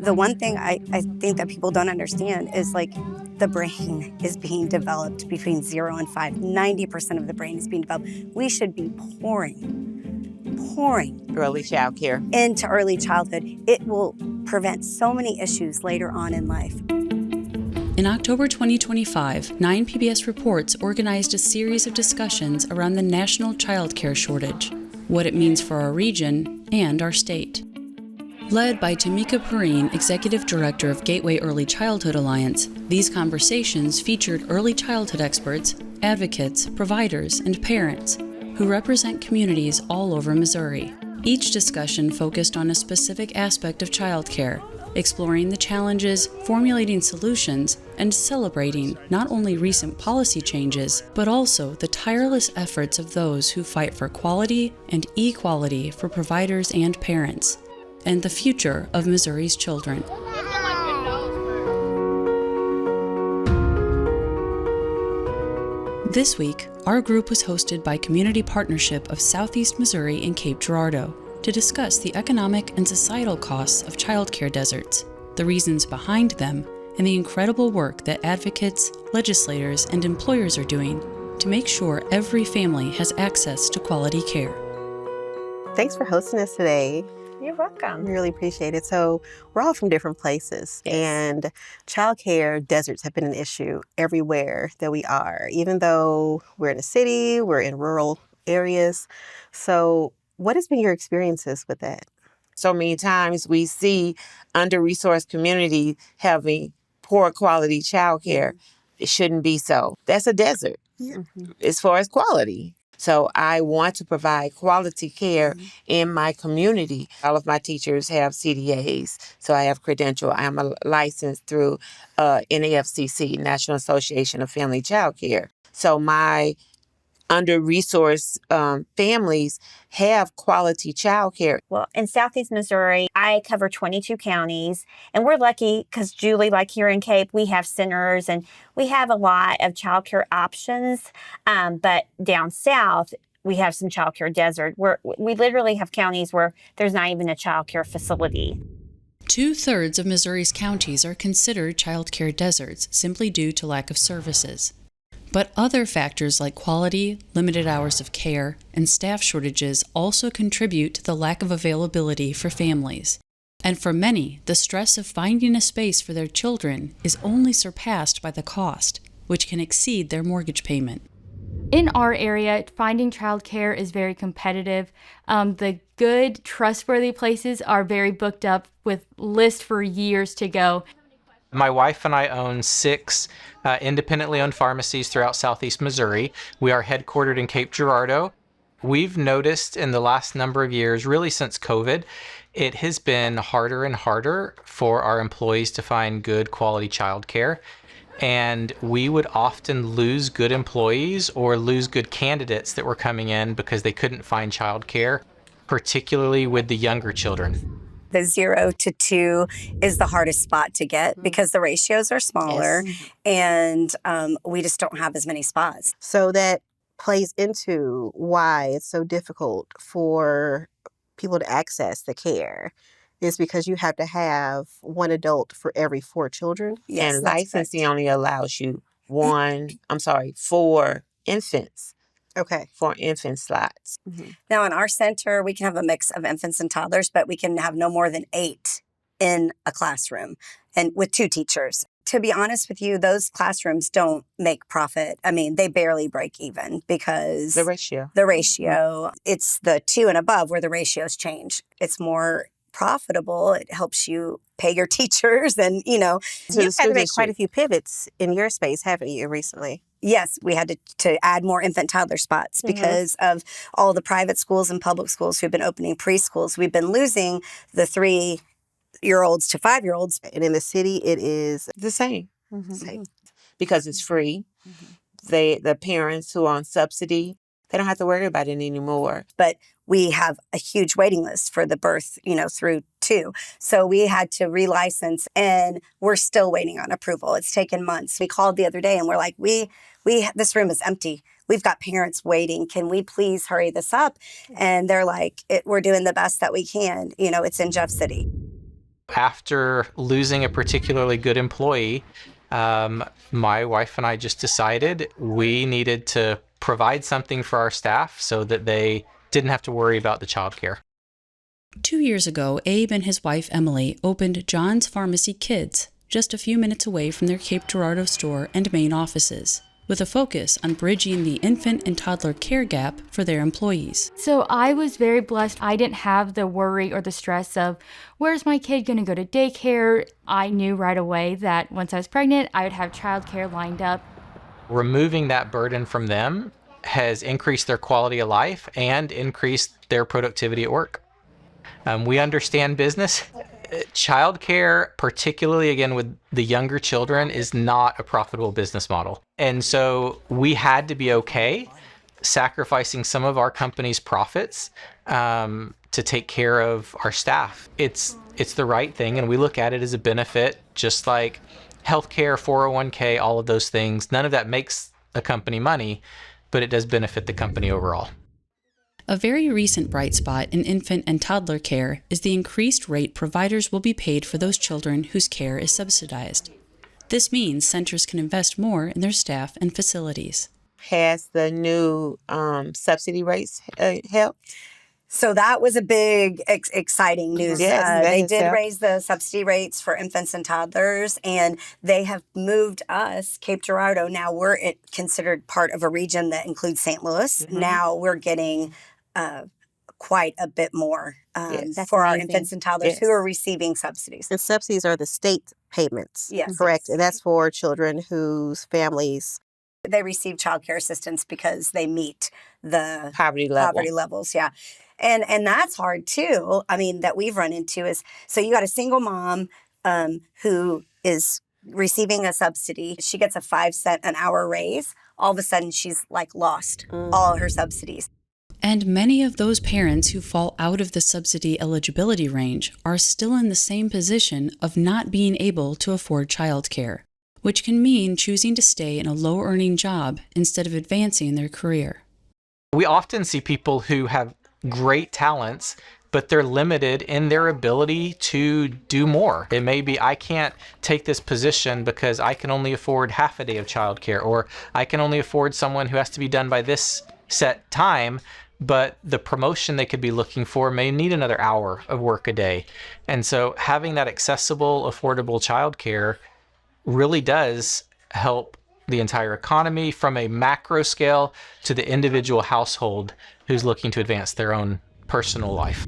The one thing I think that people don't understand is like the brain is being developed between 0 and 5. 90% of the brain is being developed. We should be pouring early child care into early childhood. It will prevent so many issues later on in life. In October 2025, 9 PBS Reports organized a series of discussions around the national child care shortage, what it means for our region and our state. Led by Tamika Perrine, Executive Director of Gateway Early Childhood Alliance, these conversations featured early childhood experts, advocates, providers, and parents who represent communities all over Missouri. Each discussion focused on a specific aspect of childcare, exploring the challenges, formulating solutions, and celebrating not only recent policy changes, but also the tireless efforts of those who fight for quality and equality for providers and parents, and the future of Missouri's children. This week, our group was hosted by Community Partnership of Southeast Missouri and Cape Girardeau to discuss the economic and societal costs of childcare deserts, the reasons behind them, and the incredible work that advocates, legislators, and employers are doing to make sure every family has access to quality care. Thanks for hosting us today. You're welcome. We really appreciate it. So we're all from different places, Yes. and childcare deserts have been an issue everywhere that we are, even though we're in a city, we're in rural areas. So what has been your experiences with that? So many times we see under-resourced community having poor quality child care. It shouldn't be so. That's a desert as far as quality. So I want to provide quality care in my community. All of my teachers have CDAs, so I have credential. I'm licensed through NAFCC, National Association of Family Child Care. So my under-resourced families have quality child care. Well, in Southeast Missouri, I cover 22 counties, and we're lucky because Julie, like here in Cape, we have centers and we have a lot of childcare options. But down south, we have some childcare desert. We literally have counties where there's not even a childcare facility. 2/3 of Missouri's counties are considered childcare deserts simply due to lack of services. But other factors like quality, limited hours of care, and staff shortages also contribute to the lack of availability for families. And for many, the stress of finding a space for their children is only surpassed by the cost, which can exceed their mortgage payment. In our area, finding childcare is very competitive. The good, trustworthy places are very booked up with lists for years to go. My wife and I own 6 independently owned pharmacies throughout Southeast Missouri. We are headquartered in Cape Girardeau. We've noticed in the last number of years, really since COVID, it has been harder and harder for our employees to find good quality childcare. And we would often lose good employees or lose good candidates that were coming in because they couldn't find childcare, particularly with the younger children. The 0 to 2 is the hardest spot to get because the ratios are smaller and we just don't have as many spots. So that plays into why it's so difficult for people to access the care, is because you have to have one adult for every 4 children. Yes, And that's licensing correct. only allows you 4 infants. Okay. 4 infant slots. Now, in our center, we can have a mix of infants and toddlers, but we can have no more than 8 in a classroom and with 2 teachers. To be honest with you, those classrooms don't make profit. I mean, they barely break even because The ratio. It's the 2 and above where the ratios change. It's more profitable. It helps you pay your teachers and, So you've had to school make quite a district. few pivots in your space, haven't you, recently? Yes, we had to add more infant toddler spots because of all the private schools and public schools who've been opening preschools. We've been losing the 3-year-olds to 5-year-olds. And in the city, it is The same. same. Because it's free. The parents who are on subsidy, they don't have to worry about it anymore. But we have a huge waiting list for the birth, through 2. So we had to relicense and we're still waiting on approval. It's taken months. We called the other day and we're like, this room is empty. We've got parents waiting. Can we please hurry this up? And they're like, we're doing the best that we can. It's in Jeff City. After losing a particularly good employee, my wife and I just decided we needed to provide something for our staff so that they didn't have to worry about the childcare. 2 years ago, Abe and his wife Emily opened John's Pharmacy Kids, just a few minutes away from their Cape Girardeau store and main offices, with a focus on bridging the infant and toddler care gap for their employees. So I was very blessed. I didn't have the worry or the stress of, where's my kid going to go to daycare? I knew right away that once I was pregnant, I would have childcare lined up. Removing that burden from them has increased their quality of life and increased their productivity at work. We understand business. Childcare, particularly again with the younger children, is not a profitable business model. And so we had to be okay sacrificing some of our company's profits to take care of our staff. It's the right thing, and we look at it as a benefit, just like healthcare, 401k, all of those things. None of that makes a company money, but it does benefit the company overall. A very recent bright spot in infant and toddler care is the increased rate providers will be paid for those children whose care is subsidized. This means centers can invest more in their staff and facilities. Has the new subsidy rates helped? So that was a big, exciting news. Yes, they did raise the subsidy rates for infants and toddlers, and they have moved us, Cape Girardeau. Now we're considered part of a region that includes St. Louis. Mm-hmm. Now we're getting quite a bit more for our infants and toddlers who are receiving subsidies. And subsidies are the state payments, correct? And that's for children whose families... They receive child care assistance because they meet the poverty levels, yeah. And that's hard too. I mean, that we've run into is, so you got a single mom who is receiving a subsidy. She gets a 5 cent an hour raise. All of a sudden, she's like lost all her subsidies. And many of those parents who fall out of the subsidy eligibility range are still in the same position of not being able to afford childcare, which can mean choosing to stay in a low-earning job instead of advancing their career. We often see people who have great talents, but they're limited in their ability to do more. It may be, I can't take this position because I can only afford half a day of childcare, or I can only afford someone who has to be done by this set time, but the promotion they could be looking for may need another hour of work a day. And so having that accessible, affordable childcare really does help the entire economy from a macro scale to the individual household who's looking to advance their own personal life.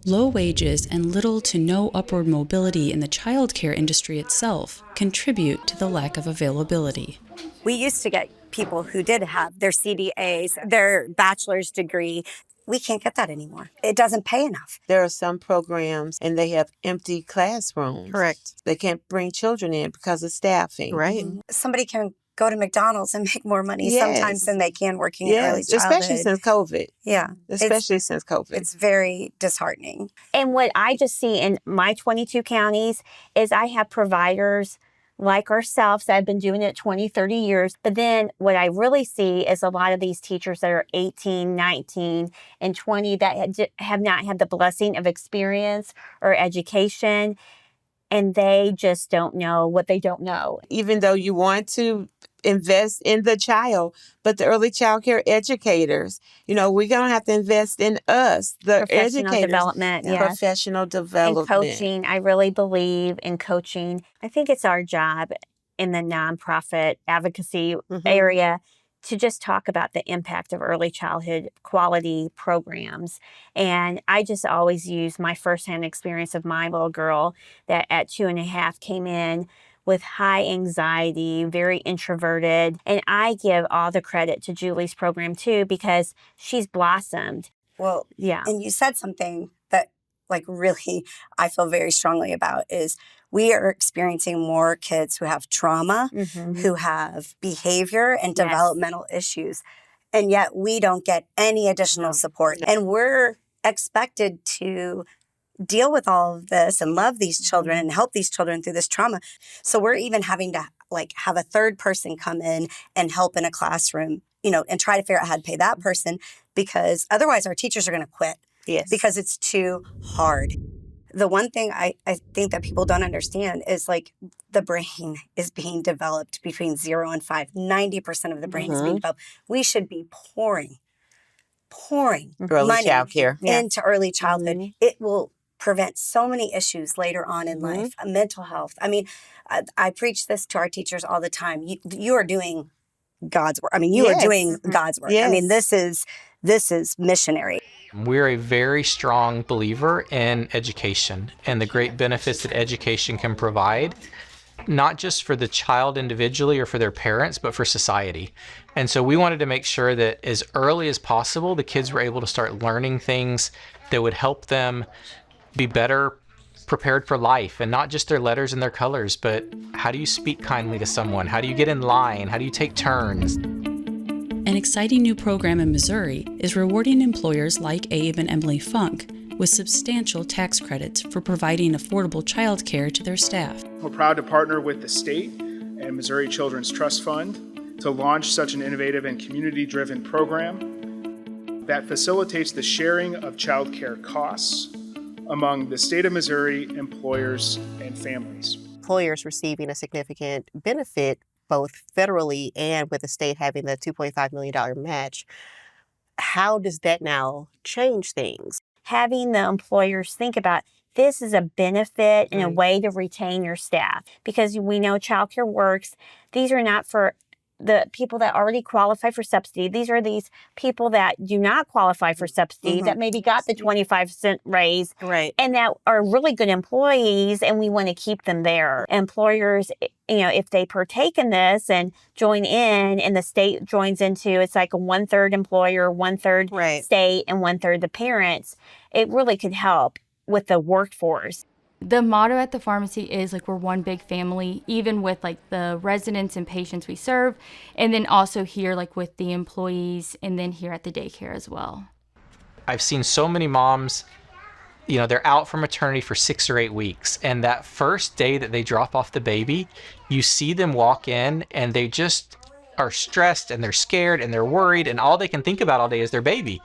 Low wages and little to no upward mobility in the childcare industry itself contribute to the lack of availability. We used to get people who did have their CDAs, their bachelor's degree. We can't get that anymore. It doesn't pay enough. There are some programs and they have empty classrooms. Correct. They can't bring children in because of staffing. Right. Somebody can go to McDonald's and make more money sometimes than they can working in early childhood. Especially since COVID. Yeah. Especially since COVID. It's very disheartening. And what I just see in my 22 counties is I have providers like ourselves that have been doing it 20, 30 years. But then what I really see is a lot of these teachers that are 18, 19, and 20 that have not had the blessing of experience or education, and they just don't know what they don't know. Even though you want to invest in the child, but the early child care educators, we're going to have to invest in us, the Professional educators. development, yes. Professional development. And coaching. I really believe in coaching. I think it's our job in the nonprofit advocacy area to just talk about the impact of early childhood quality programs. And I just always use my firsthand experience of my little girl that at 2.5 came in with high anxiety, very introverted. And I give all the credit to Julie's program too, because she's blossomed. Well, yeah. And you said something that really I feel very strongly about is we are experiencing more kids who have trauma, who have behavior and developmental issues. And yet we don't get any additional support. And we're expected to deal with all of this and love these children and help these children through this trauma. So we're even having to have a third person come in and help in a classroom, and try to figure out how to pay that person, because otherwise our teachers are going to quit. Yes. Because it's too hard. the one thing I think that people don't understand is like the brain is being developed between 0 and 5. 90% of the brain is being developed. We should be pouring Early money childcare. into early childhood. It will prevent so many issues later on in life, mental health. I mean, I preach this to our teachers all the time. You are doing God's work. I mean, you are doing God's work. I mean, this is missionary. We're a very strong believer in education and the great benefits that education can provide, not just for the child individually or for their parents, but for society. And so we wanted to make sure that as early as possible, the kids were able to start learning things that would help them be better prepared for life, and not just their letters and their colors, but how do you speak kindly to someone? How do you get in line? How do you take turns? An exciting new program in Missouri is rewarding employers like Abe and Emily Funk with substantial tax credits for providing affordable child care to their staff. We're proud to partner with the state and Missouri Children's Trust Fund to launch such an innovative and community-driven program that facilitates the sharing of child care costs among the state of Missouri employers and families. Employers receiving a significant benefit both federally and with the state having the $2.5 million match. How does that now change things? Having the employers think about this is a benefit and a way to retain your staff, because we know childcare works. These are not for the people that already qualify for subsidy. These are these people that do not qualify for subsidy, that maybe got the 25-cent raise, and that are really good employees, and we want to keep them there. Employers, if they partake in this and join in, and the state joins into, it's like a 1/3 employer, 1/3 state, and 1/3 the parents. It really could help with the workforce. The motto at the pharmacy is like we're one big family, even with like the residents and patients we serve, and then also here like with the employees, and then here at the daycare as well. I've seen so many moms, they're out for maternity for 6 or 8 weeks, and that first day that they drop off the baby, you see them walk in and they just are stressed and they're scared and they're worried, and all they can think about all day is their baby.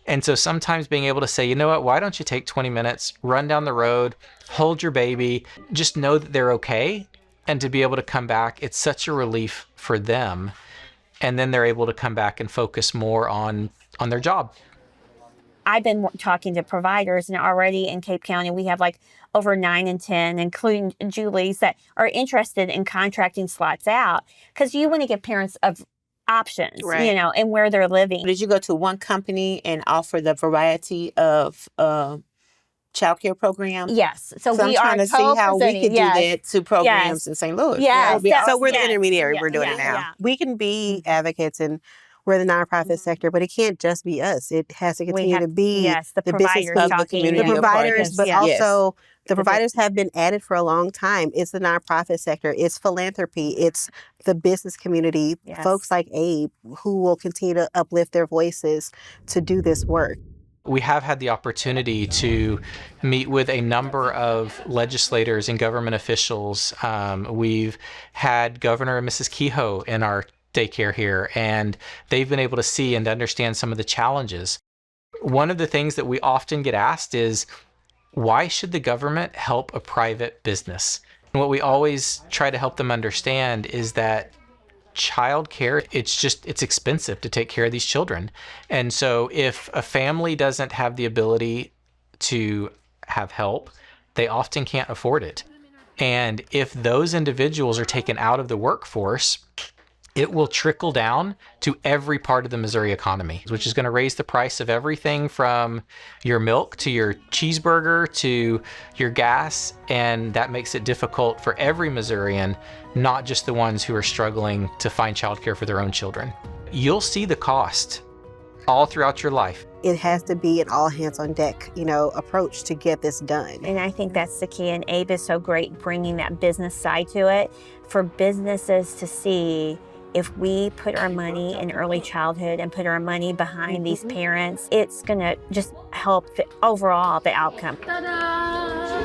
And so sometimes being able to say, you know what, why don't you take 20 minutes, run down the road, hold your baby, just know that they're okay, and to be able to come back, it's such a relief for them. And then they're able to come back and focus more on their job. I've been talking to providers, and already in Cape County, we have like over 9 and 10, including Julie's, that are interested in contracting slots out, because you want to give parents of options, and where they're living. Did you go to one company and offer the variety of childcare programs? Yes. So I'm we trying are to see how we can do that to programs Yes. in St. Louis. Yes. So we're the Yes. intermediary. We're doing it now. Yeah. We can be advocates, and we're the nonprofit sector, but it can't just be us. It has to continue to be the business providers of the talking, community, the providers, but Yes. also the providers have been added for a long time. It's the nonprofit sector. It's philanthropy. It's the business community, folks like Abe, who will continue to uplift their voices to do this work. We have had the opportunity to meet with a number of legislators and government officials. We've had Governor and Mrs. Kehoe in our daycare here, and they've been able to see and understand some of the challenges. One of the things that we often get asked is, why should the government help a private business? And what we always try to help them understand is that childcare, it's expensive to take care of these children. And so if a family doesn't have the ability to have help, they often can't afford it. And if those individuals are taken out of the workforce, it will trickle down to every part of the Missouri economy, which is going to raise the price of everything from your milk to your cheeseburger to your gas. And that makes it difficult for every Missourian, not just the ones who are struggling to find childcare for their own children. You'll see the cost all throughout your life. It has to be an all hands on deck, approach to get this done. And I think that's the key. And Abe is so great bringing that business side to it for businesses to see. If we put our money in early childhood and put our money behind these parents, it's going to just help overall the outcome. Ta-da!